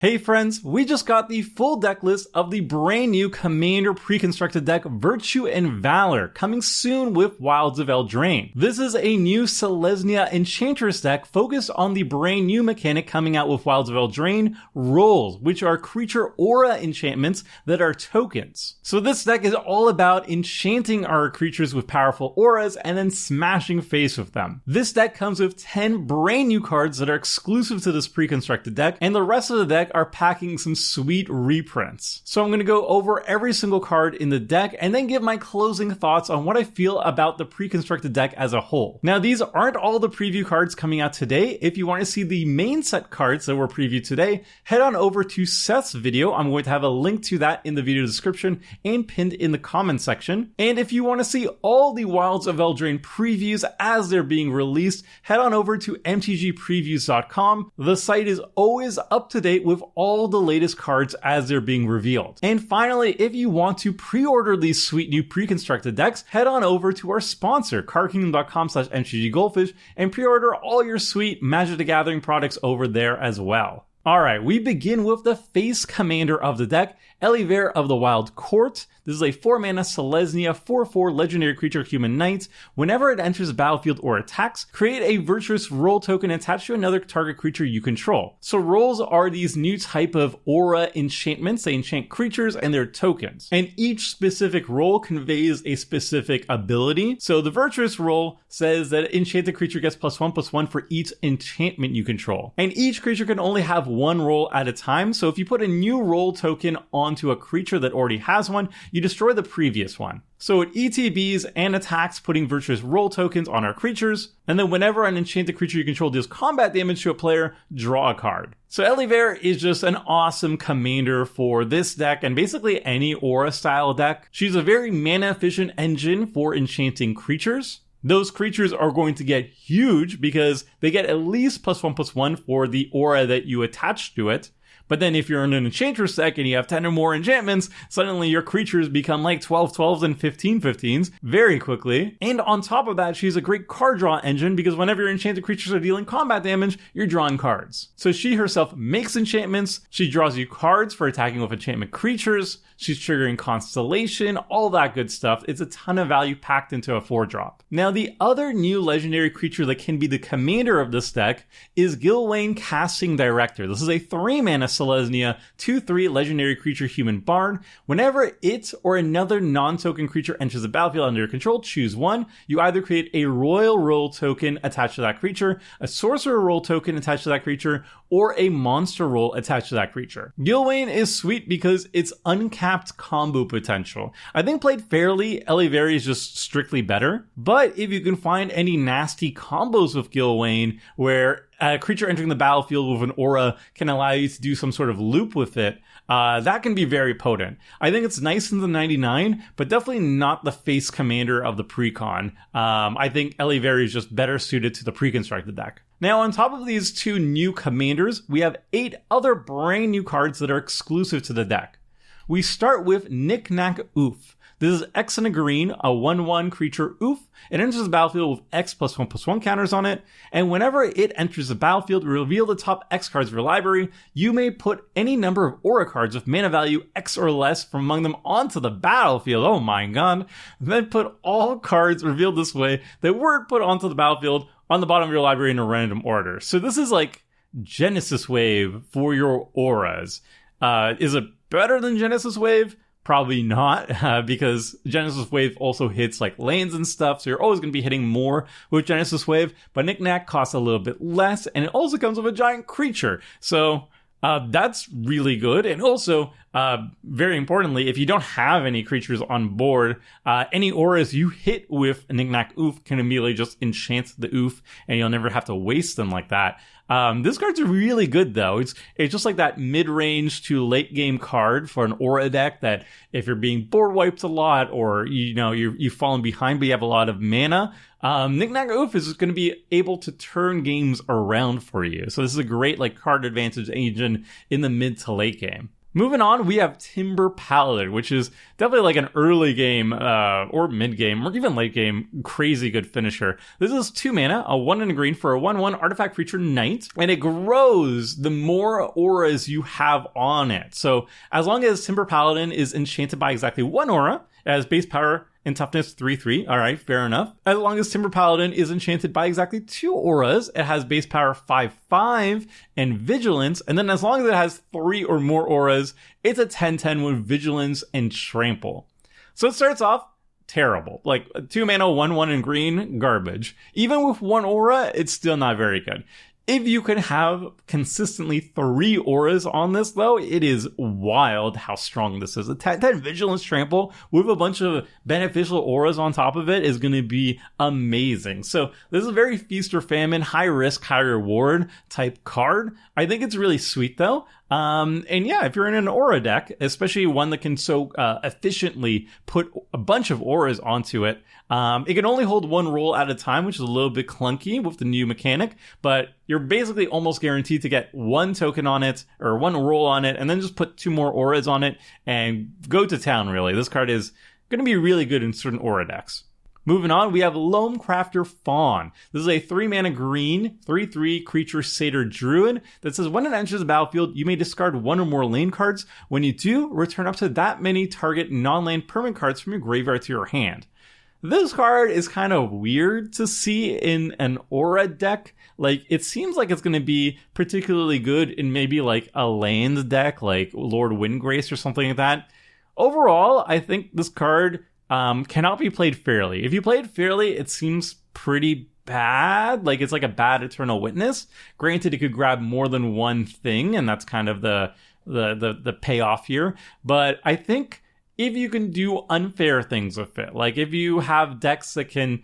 Hey friends, we just got the full deck list of the brand new Commander pre-constructed deck Virtue and Valor, coming soon with Wilds of Eldraine. This is a new Selesnya Enchantress deck focused on the brand new mechanic coming out with Wilds of Eldraine, Rolls, which are creature aura enchantments that are tokens. So this deck is all about enchanting our creatures with powerful auras and then smashing face with them. This deck comes with 10 brand new cards that are exclusive to this pre-constructed deck, and the rest of the deck are packing some sweet reprints. So I'm going to go over every single card in the deck and then give my closing thoughts on what I feel about the pre-constructed deck as a whole. Now, these aren't all the preview cards coming out today. If you want to see the main set cards that were previewed today, head on over to Seth's video. I'm going to have a link to that in the video description and pinned in the comment section. And if you want to see all the Wilds of Eldraine previews as they're being released, head on over to mtgpreviews.com. The site is always up to date with all the latest cards as they're being revealed. And finally, if you want to pre-order these sweet new pre-constructed decks, head on over to our sponsor, cardkingdom.com/mtggoldfish, and pre-order all your sweet Magic the Gathering products over there as well. Alright, we begin with the face commander of the deck, Eldraine of the Wild Court. This is a 4-mana Selesnya 4/4 legendary creature human knight. Whenever it enters the battlefield or attacks, create a virtuous roll token attached to another target creature you control. So rolls are these new type of aura enchantments. They enchant creatures and they're tokens. And each specific roll conveys a specific ability. So the virtuous roll says that enchanted creature gets +1/+1 for each enchantment you control. And each creature can only have one roll at a time. So if you put a new roll token onto a creature that already has one, you destroy the previous one. So it ETBs and attacks, putting virtuous roll tokens on our creatures, and then whenever an enchanted creature you control deals combat damage to a player, draw a card. So Eldraine is just an awesome commander for this deck and basically any aura style deck. She's a very mana efficient engine for enchanting creatures. Those creatures are going to get huge because they get at least +1/+1 for the aura that you attach to it. But then if you're in an Enchantress deck and you have 10 or more enchantments, suddenly your creatures become like 12/12s and 15/15s very quickly. And on top of that, she's a great card draw engine because whenever your enchanted creatures are dealing combat damage, you're drawing cards. So she herself makes enchantments, she draws you cards for attacking with enchantment creatures, she's triggering Constellation, all that good stuff. It's a ton of value packed into a 4-drop. Now, the other new legendary creature that can be the commander of this deck is Eldraine Casting Director. This is a 3-mana Selesnya 2/3 legendary creature human bard. Whenever it or another non-token creature enters the battlefield under your control, choose one. You either create a royal roll token attached to that creature, a sorcerer roll token attached to that creature, or a monster roll attached to that creature. Eldraine is sweet because it's uncapped combo potential. I think played fairly, Eldraine is just strictly better. But if you can find any nasty combos with Eldraine where a creature entering the battlefield with an aura can allow you to do some sort of loop with it, that can be very potent. I think it's nice in the 99, but definitely not the face commander of the Precon. I think Eldraine is just better suited to the pre-constructed deck. Now, on top of these two new commanders, we have 8 other brand new cards that are exclusive to the deck. We start with Knick-Knack Oof. This is X and a green, a 1/1 creature Oof. It enters the battlefield with X +1/+1 counters on it, and whenever it enters the battlefield, reveal the top X cards of your library. You may put any number of aura cards with mana value X or less from among them onto the battlefield. Oh my god. Then put all cards revealed this way that weren't put onto the battlefield on the bottom of your library in a random order. So this is like Genesis Wave for your auras. Is it better than Genesis Wave? Probably not, because Genesis Wave also hits like lanes and stuff, so you're always going to be hitting more with Genesis Wave, but Knick-Knack costs a little bit less, and it also comes with a giant creature, so that's really good. And also, very importantly, if you don't have any creatures on board, any auras you hit with Knick-Knack Oof can immediately just enchant the Oof, and you'll never have to waste them like that. This card's really good though. It's just like that mid-range to late game card for an aura deck that if you're being board wiped a lot or you've fallen behind but you have a lot of mana, Knick-Knack Oof is going to be able to turn games around for you. So this is a great like card advantage engine in the mid to late game. Moving on, we have Timber Paladin, which is definitely like an early game or mid game or even late game crazy good finisher. This is 2 mana, a 1 and a green for a 1/1 artifact creature knight, and it grows the more auras you have on it. So as long as Timber Paladin is enchanted by exactly 1 aura, it has base power and toughness 3/3. All right, fair enough. As long as Timber Paladin is enchanted by exactly 2 auras, it has base power 5/5 and vigilance. And then as long as it has 3 or more auras, it's a 10/10 with vigilance and trample. So it starts off terrible. Like 2 mana, 1/1 and green, garbage. Even with 1 aura, it's still not very good. If you can have consistently 3 auras on this, though, it is wild how strong this is. A 10/10 Vigilance Trample with a bunch of beneficial auras on top of it is going to be amazing. So this is a very feast or famine, high risk, high reward type card. I think it's really sweet, though. And yeah, if you're in an aura deck, especially one that can so efficiently put a bunch of auras onto it, it can only hold 1 roll at a time, which is a little bit clunky with the new mechanic, but you're basically almost guaranteed to get 1 token on it or 1 roll on it, and then just put 2 more auras on it and go to town, really. This card is going to be really good in certain aura decks. Moving on, we have Loam Crafter Fawn. This is a 3 mana green, 3/3 creature satyr druid that says when it enters the battlefield, you may discard 1 or more lane cards. When you do, return up to that many target non-land permanent cards from your graveyard to your hand. This card is kind of weird to see in an aura deck. Like, it seems like it's going to be particularly good in maybe like a land deck, like Lord Windgrace or something like that. Overall, I think this card cannot be played fairly. If you play it fairly, it seems pretty bad. Like, it's like a bad Eternal Witness. Granted, it could grab more than one thing, and that's kind of the payoff here. But I think if you can do unfair things with it, like if you have decks that can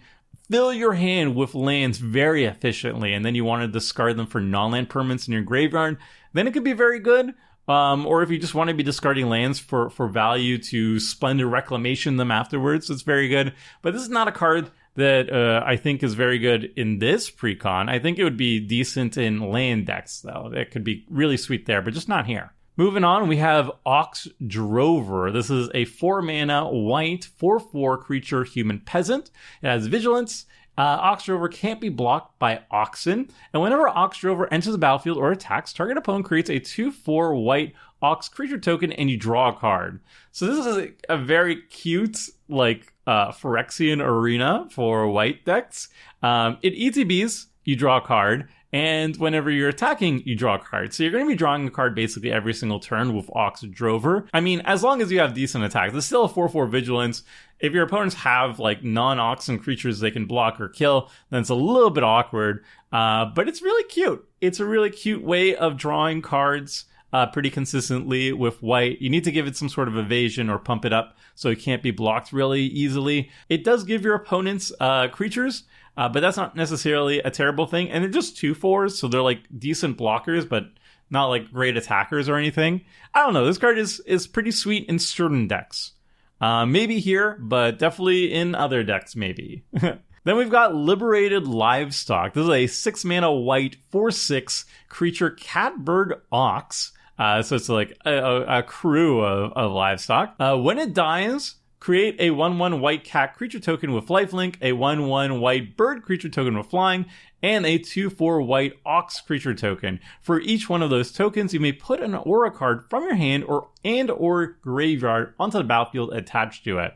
fill your hand with lands very efficiently, and then you want to discard them for non-land permanents in your graveyard, then it could be very good. Or if you just want to be discarding lands for value to Splendor Reclamation them afterwards, it's very good. But this is not a card that I think is very good in this Precon. I think it would be decent in land decks, though. It could be really sweet there, but just not here. Moving on, we have Ox Drover. This is a 4 mana white 4/4 creature human peasant. It has vigilance. Ox Drover can't be blocked by Oxen. And whenever Ox Drover enters the battlefield or attacks, target opponent creates a 2/4 white Ox creature token and you draw a card. So this is a very cute, like, Phyrexian arena for white decks. It ETBs, you draw a card. And whenever you're attacking, you draw a card. So you're going to be drawing a card basically every single turn with Ox Drover. I mean, as long as you have decent attacks, it's still a 4/4 vigilance. If your opponents have like non-Oxen creatures they can block or kill, then it's a little bit awkward. But it's really cute. It's a really cute way of drawing cards pretty consistently with white. You need to give it some sort of evasion or pump it up so it can't be blocked really easily. It does give your opponents creatures, but that's not necessarily a terrible thing. And they're just 2/4s, so they're like decent blockers, but not like great attackers or anything. I don't know. This card is pretty sweet in certain decks. Maybe here, but definitely in other decks, maybe. Then we've got Liberated Livestock. This is a 6 mana white 4/6 creature catbird ox. So it's like a crew of livestock. When it dies, create a 1/1 white cat creature token with lifelink, a 1/1 white bird creature token with flying, and a 2/4 white ox creature token. For each one of those tokens, you may put an aura card from your hand or graveyard onto the battlefield attached to it.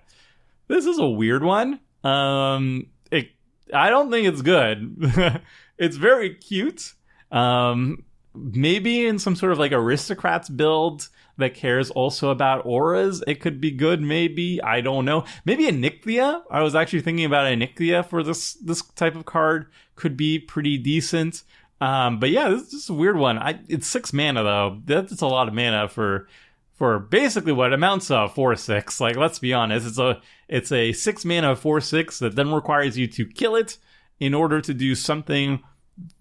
This is a weird one. I don't think it's good. It's very cute. Maybe in some sort of like aristocrats build that cares also about auras, it could be good. Maybe, I don't know. Maybe a Nycthea. I was actually thinking about a Nycthea for this type of card. Could be pretty decent. But yeah, this is a weird one. It's 6 mana though. That's a lot of mana for basically what amounts to 4/6. Like, let's be honest, it's a 6 mana 4/6 that then requires you to kill it in order to do something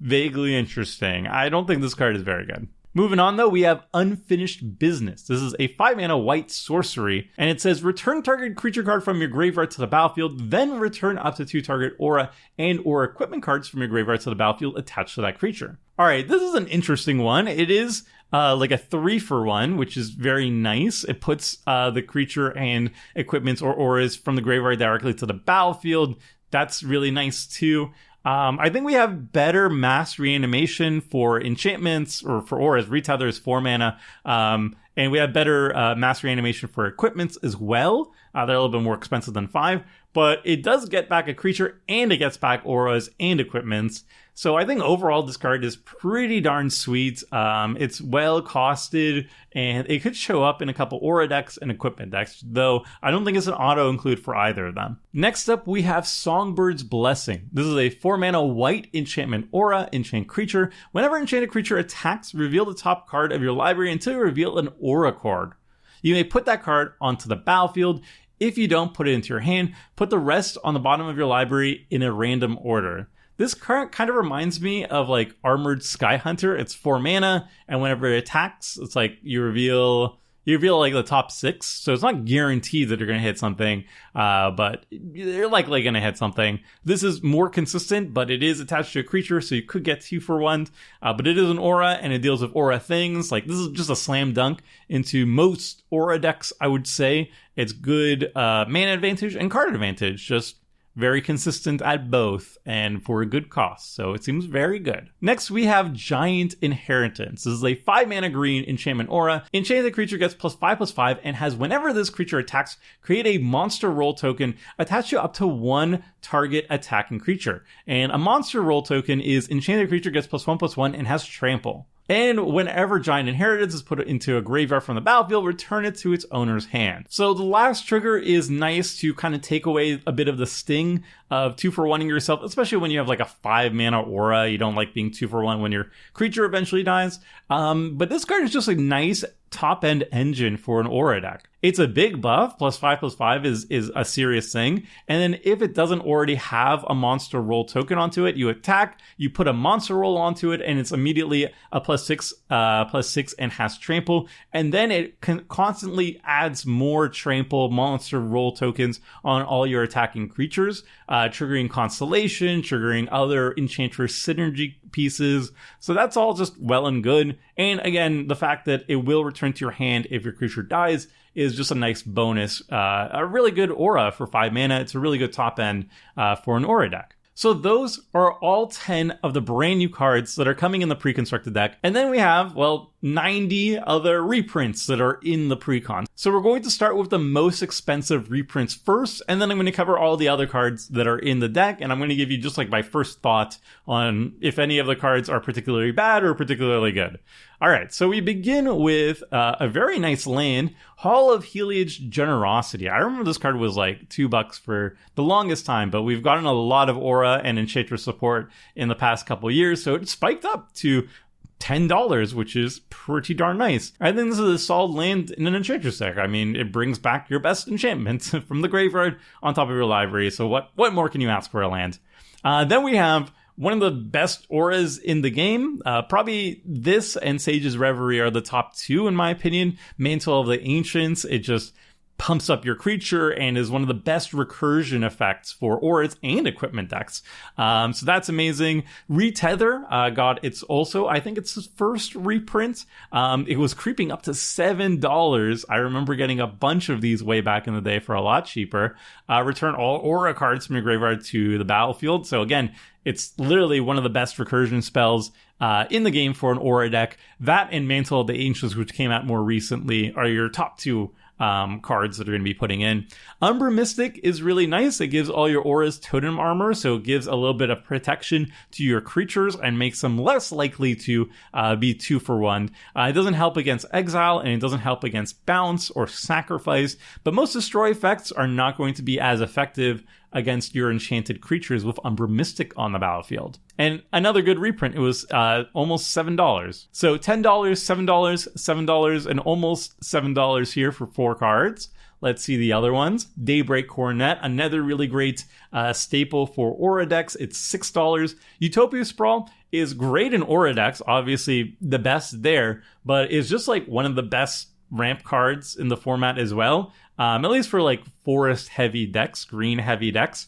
vaguely interesting. I don't think this card is very good. Moving on, though, we have Unfinished Business. This is a 5 mana white sorcery, and it says return target creature card from your graveyard to the battlefield, then return up to 2 target aura and or equipment cards from your graveyard to the battlefield attached to that creature. All right, this is an interesting one. It is like a 3-for-1, which is very nice. It puts the creature and equipments or auras from the graveyard directly to the battlefield. That's really nice too. I think we have better mass reanimation for enchantments or for auras. Retether is 4 mana. And we have better mass reanimation for equipments as well. They're a little bit more expensive than 5. But it does get back a creature and it gets back auras and equipments. So I think overall this card is pretty darn sweet. It's well costed and it could show up in a couple aura decks and equipment decks, though I don't think it's an auto include for either of them. Next up, we have Songbird's Blessing. This is a 4-mana white enchantment aura, enchant creature. Whenever enchanted creature attacks, reveal the top card of your library until you reveal an aura card. You may put that card onto the battlefield. If you don't, put it into your hand. Put the rest on the bottom of your library in a random order. This card kind of reminds me of like Armored Sky Hunter. It's 4 mana, and whenever it attacks, it's like you reveal like the top 6. So it's not guaranteed that you're going to hit something, but you're likely going to hit something. This is more consistent, but it is attached to a creature, so you could get 2-for-1. But it is an aura, and it deals with aura things. Like, this is just a slam dunk into most aura decks, I would say. It's good mana advantage and card advantage, just very consistent at both and for a good cost, so it seems very good. Next, we have Giant Inheritance. This is a 5-mana green enchantment aura. Enchanted creature gets +5/+5 and has, whenever this creature attacks, create a monster roll token attached to up to 1 target attacking creature. And a monster roll token is enchanted creature gets +1/+1 and has trample. And whenever Giant Inheritance is put into a graveyard from the battlefield, return it to its owner's hand. So the last trigger is nice to kind of take away a bit of the sting of 2-for-1ing yourself, especially when you have like a 5-mana aura. You don't like being 2-for-1 when your creature eventually dies. But this card is just a nice top-end engine for an aura deck. It's a big buff. +5/+5 is a serious thing. And then if it doesn't already have a monster roll token onto it, you attack, you put a monster roll onto it, and it's immediately a +6 and has trample. And then it constantly adds more trample monster roll tokens on all your attacking creatures, triggering Constellation, triggering other Enchantress synergy pieces. So that's all just well and good. And again, the fact that it will return to your hand if your creature dies is just a nice bonus. A really good aura for 5 mana. It's a really good top end for an aura deck. So those are all 10 of the brand new cards that are coming in the pre-constructed deck. And then we have, 90 other reprints that are in the Precon. So we're going to start with the most expensive reprints first, and then I'm going to cover all the other cards that are in the deck, and I'm going to give you just like my first thought on if any of the cards are particularly bad or particularly good. All right, so we begin with a very nice land, Hall of Heliod's Generosity. I remember this card was like $2 for the longest time, but we've gotten a lot of aura and Enchantress support in the past couple years, so it spiked up to $10, which is pretty darn nice. I think this is a solid land in an Enchantress deck. I mean, it brings back your best enchantment from the graveyard on top of your library, so what more can you ask for a land? Then we have one of the best auras in the game. Probably this and Sage's Reverie are the top 2 in my opinion. Mantle of the Ancients, it just pumps up your creature and is one of the best recursion effects for auras and equipment decks. So that's amazing. Retether got its also, I think it's his first reprint. It was creeping up to $7. I remember getting a bunch of these way back in the day for a lot cheaper. Return all aura cards from your graveyard to the battlefield. So again, it's literally one of the best recursion spells in the game for an aura deck. That and Mantle of the Ancients, which came out more recently, are your top 2 cards that are going to be putting in. Umbra Mystic is really nice. It gives all your auras totem armor, so it gives a little bit of protection to your creatures and makes them less likely to be 2-for-1. It doesn't help against exile, and it doesn't help against bounce or sacrifice, but most destroy effects are not going to be as effective against your enchanted creatures with Umbra Mystic on the battlefield. And another good reprint, it was almost $7. So $10, $7, $7, and almost $7 here for 4 cards. Let's see the other ones. Daybreak Coronet, another really great staple for aura decks. It's $6. Utopia Sprawl is great in aura decks, obviously the best there, but it's just like one of the best ramp cards in the format as well. At least for like forest heavy decks, green heavy decks.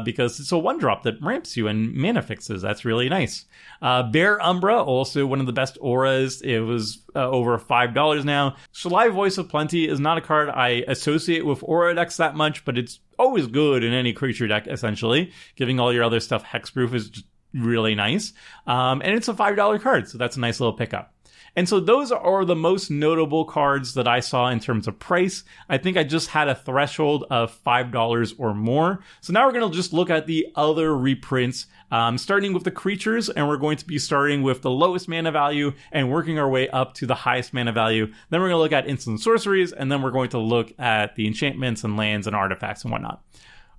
because it's a 1-drop that ramps you and mana fixes. That's really nice. Bear Umbra, also one of the best auras. It was over $5 now. Shalai Voice of Plenty is not a card I associate with aura decks that much, but it's always good in any creature deck, essentially. Giving all your other stuff hexproof is just really nice. And it's a $5 card, so that's a nice little pickup. And so those are the most notable cards that I saw in terms of price. I think I just had a threshold of $5 or more. So now we're going to just look at the other reprints, starting with the creatures, and we're going to be starting with the lowest mana value and working our way up to the highest mana value. Then we're going to look at instant sorceries, and then we're going to look at the enchantments and lands and artifacts and whatnot.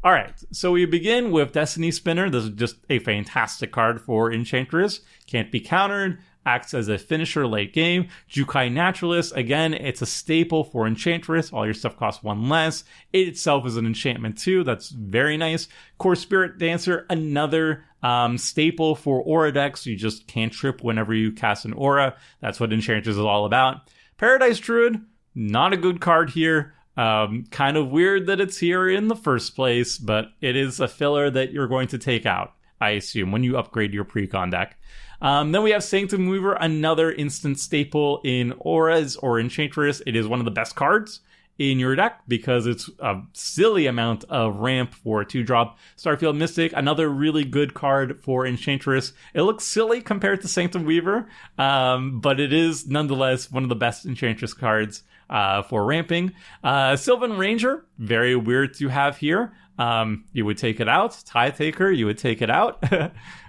All right, so we begin with Destiny Spinner. This is just a fantastic card for Enchantress. Can't be countered. Acts as a finisher late game. Jukai Naturalist, again, it's a staple for Enchantress. All your stuff costs 1 less. It itself is an enchantment too. That's very nice. Core Spirit Dancer, another staple for aura decks. You just can't trip whenever you cast an aura. That's what Enchantress is all about. Paradise Druid, not a good card here. Kind of weird that it's here in the first place, but it is a filler that you're going to take out, I assume, when you upgrade your Precon deck. Then we have Sanctum Weaver, another instant staple in auras or Enchantress. It is one of the best cards in your deck because it's a silly amount of ramp for a 2-drop. Starfield Mystic, another really good card for Enchantress. It looks silly compared to Sanctum Weaver, but it is nonetheless one of the best Enchantress cards for ramping. Sylvan Ranger, very weird to have here. You would take it out. Tie Taker, you would take it out.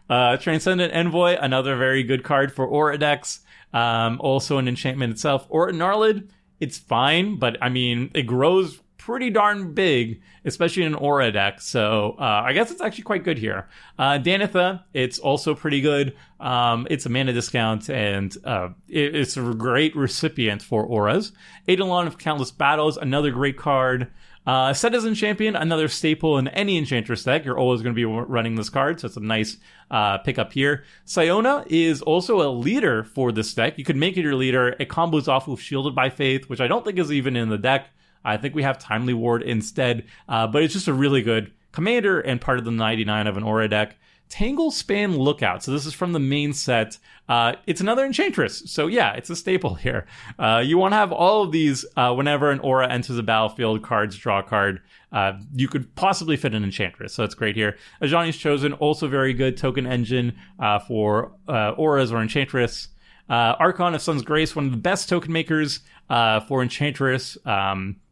Transcendent Envoy, another very good card for aura decks. Also an enchantment itself. Or Gnarlid, it's fine, but I mean, it grows pretty darn big, especially in an aura deck. So I guess it's actually quite good here. Danitha, it's also pretty good. It's a mana discount, and it's a great recipient for auras. Eidolon of Countless Battles, another great card. Citizen Champion, another staple in any Enchantress deck. You're always going to be running this card, so it's a nice pickup here. Siona is also a leader for this deck. You could make it your leader. It combos off with Shielded by Faith, which I don't think is even in the deck. I think we have Timely Ward instead, but it's just a really good commander and part of the 99 of an aura deck. Tangle Span Lookout. So this is from the main set. It's another Enchantress. So yeah, it's a staple here. You want to have all of these whenever an aura enters the battlefield, cards, draw a card. You could possibly fit an Enchantress. So that's great here. Ajani's Chosen, also very good token engine for auras or Enchantress. Archon of Sun's Grace, one of the best token makers for Enchantress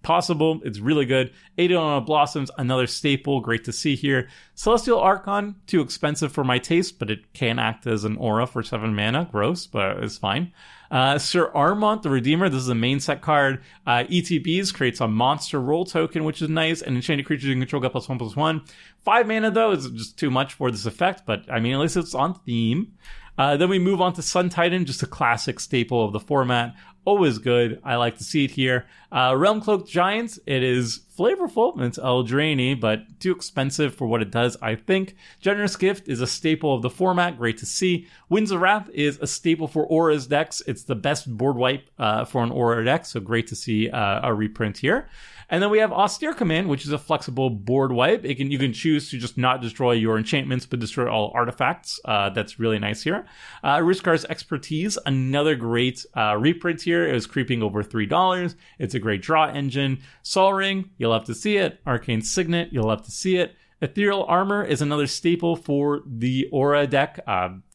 possible. It's really good. Eidolon of Blossoms, another staple. Great to see here. Celestial Archon, too expensive for my taste, but it can act as an aura for 7 mana. Gross, but it's fine. Sir Armont the Redeemer, this is a main set card. ETBs creates a monster roll token, which is nice, and enchanted creatures you can control get +1/+1. 5 mana, though, is just too much for this effect, but I mean, at least it's on theme. Then we move on to Sun Titan, just a classic staple of the format. Always good. I like to see it here. Realm Cloaked Giants, it is flavorful. It's Eldraine, but too expensive for what it does, I think. Generous Gift is a staple of the format. Great to see. Winds of Wrath is a staple for Aura's decks. It's the best board wipe for an Aura deck, so great to see a reprint here. And then we have Austere Command, which is a flexible board wipe. You can choose to just not destroy your enchantments, but destroy all artifacts. That's really nice here. Rishkar's Expertise, another great reprint here. It was creeping over $3. It's a great draw engine. Sol Ring, you'll have to see it. Arcane Signet, you'll have to see it. Ethereal Armor is another staple for the Aura deck.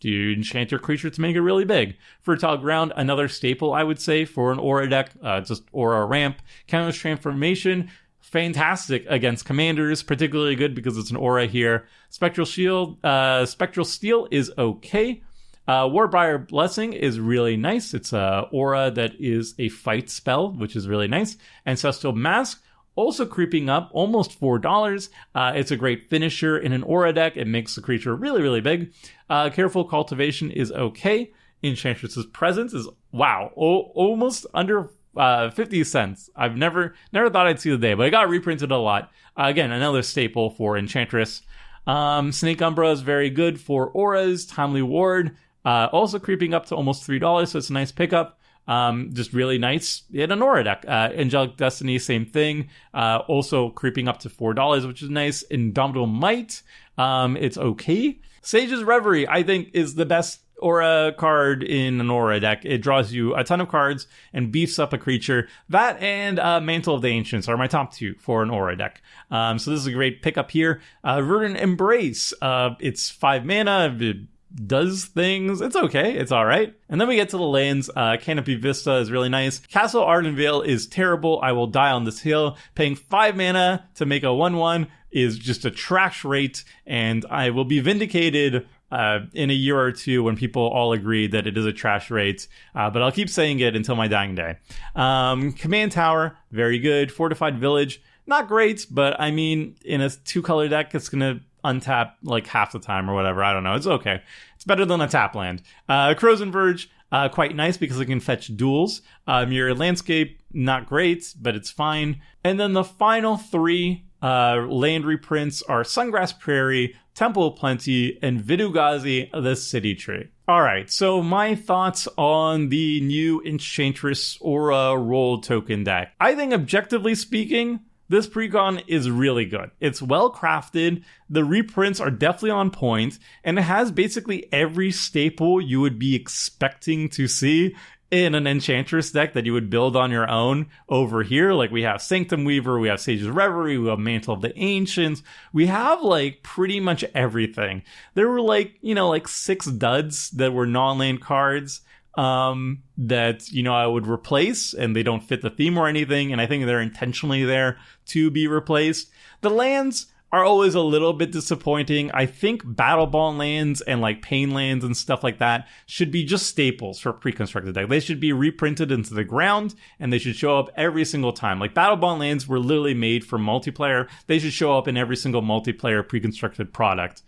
You enchant your creature to make it really big. Fertile Ground, another staple, I would say, for an Aura deck. Just Aura ramp. Countless Transformation, fantastic against commanders. Particularly good because it's an Aura here. Spectral Steel is okay. Warbriar Blessing is really nice. It's a Aura that is a fight spell, which is really nice. Ancestral Mask, also creeping up, almost $4. It's a great finisher in an Aura deck. It makes the creature really, really big. Careful Cultivation is okay. Enchantress's Presence is, wow, almost under 50 cents. I've never thought I'd see the day, but it got reprinted a lot. Again, another staple for Enchantress. Snake Umbra is very good for auras. Timely Ward, also creeping up to almost $3, so it's a nice pickup. Just really nice in an Aura deck. Angelic Destiny, same thing. Also creeping up to $4, which is nice. Indomitable Might, it's okay. Sage's Reverie, I think, is the best Aura card in an Aura deck. It draws you a ton of cards and beefs up a creature. That and Mantle of the Ancients are my top 2 for an Aura deck. So this is a great pickup here. Verdant Embrace, it's 5 mana. It does things. It's okay. It's all right. And then we get to the lands. Canopy Vista is really nice. Castle Ardenvale is terrible. I will die on this hill. Paying 5 mana to make a 1/1 is just a trash rate, and I will be vindicated in a year or two when people all agree that it is a trash rate, but I'll keep saying it until my dying day. Command Tower, very good. Fortified Village, not great, but I mean, in a 2-color deck, it's going to untap like half the time or whatever. I don't know. It's okay. It's better than a tap land. Crozen Verge, quite nice because it can fetch duels. Mirror Landscape, not great, but it's fine. And then the final 3 land reprints are Sungrass Prairie, Temple of Plenty, and Vidugazi, the City Tree. All right, so my thoughts on the new Enchantress Aura Roll Token deck. I think, objectively speaking, this Precon is really good. It's well crafted, the reprints are definitely on point, and it has basically every staple you would be expecting to see in an Enchantress deck that you would build on your own over here. Like, we have Sanctum Weaver, we have Sage's Reverie, we have Mantle of the Ancients. We have, like, pretty much everything. There were, like, 6 duds that were non-land cards that, I would replace, and they don't fit the theme or anything, and I think they're intentionally there to be replaced. The lands are always a little bit disappointing. I think Battle Bond lands and like Pain lands and stuff like that should be just staples for pre-constructed deck. They should be reprinted into the ground, and they should show up every single time. Like, Battle Bond lands were literally made for multiplayer. They should show up in every single multiplayer pre-constructed product.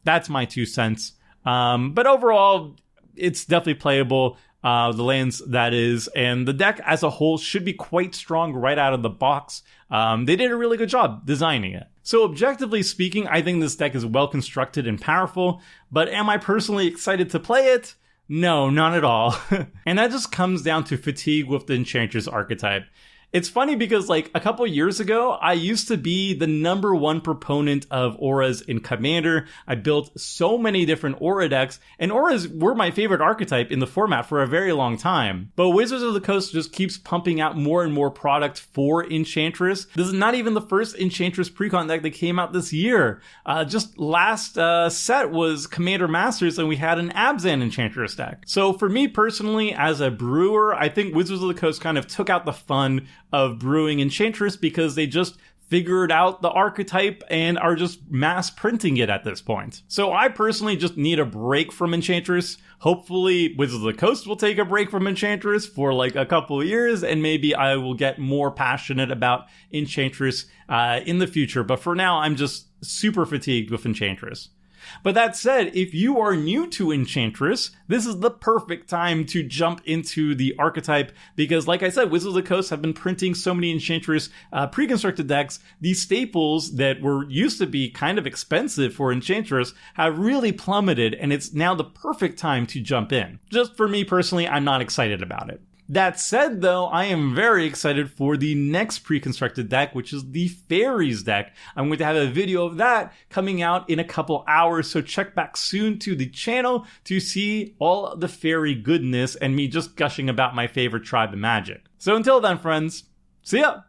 That's my 2 cents. But overall, it's definitely playable. The lands, that is, and the deck as a whole should be quite strong right out of the box. They did a really good job designing it. So objectively speaking, I think this deck is well constructed and powerful, but am I personally excited to play it? No, not at all. And that just comes down to fatigue with the Enchantress archetype. It's funny because, like, a couple years ago, I used to be the #1 proponent of auras in Commander. I built so many different aura decks, and auras were my favorite archetype in the format for a very long time. But Wizards of the Coast just keeps pumping out more and more product for Enchantress. This is not even the first Enchantress Precon deck that came out this year. Just last set was Commander Masters, and we had an Abzan Enchantress deck. So for me personally, as a brewer, I think Wizards of the Coast kind of took out the fun of brewing Enchantress because they just figured out the archetype and are just mass printing it at this point. So I personally just need a break from Enchantress. Hopefully Wizards of the Coast will take a break from Enchantress for like a couple of years, and maybe I will get more passionate about Enchantress in the future. But for now, I'm just super fatigued with Enchantress. But that said, if you are new to Enchantress, this is the perfect time to jump into the archetype because, like I said, Wizards of the Coast have been printing so many Enchantress pre-constructed decks. These staples that were used to be kind of expensive for Enchantress have really plummeted, and it's now the perfect time to jump in. Just for me personally, I'm not excited about it. That said, though, I am very excited for the next pre-constructed deck, which is the Fairies deck. I'm going to have a video of that coming out in a couple hours, so check back soon to the channel to see all the fairy goodness and me just gushing about my favorite tribe of Magic. So until then, friends, see ya!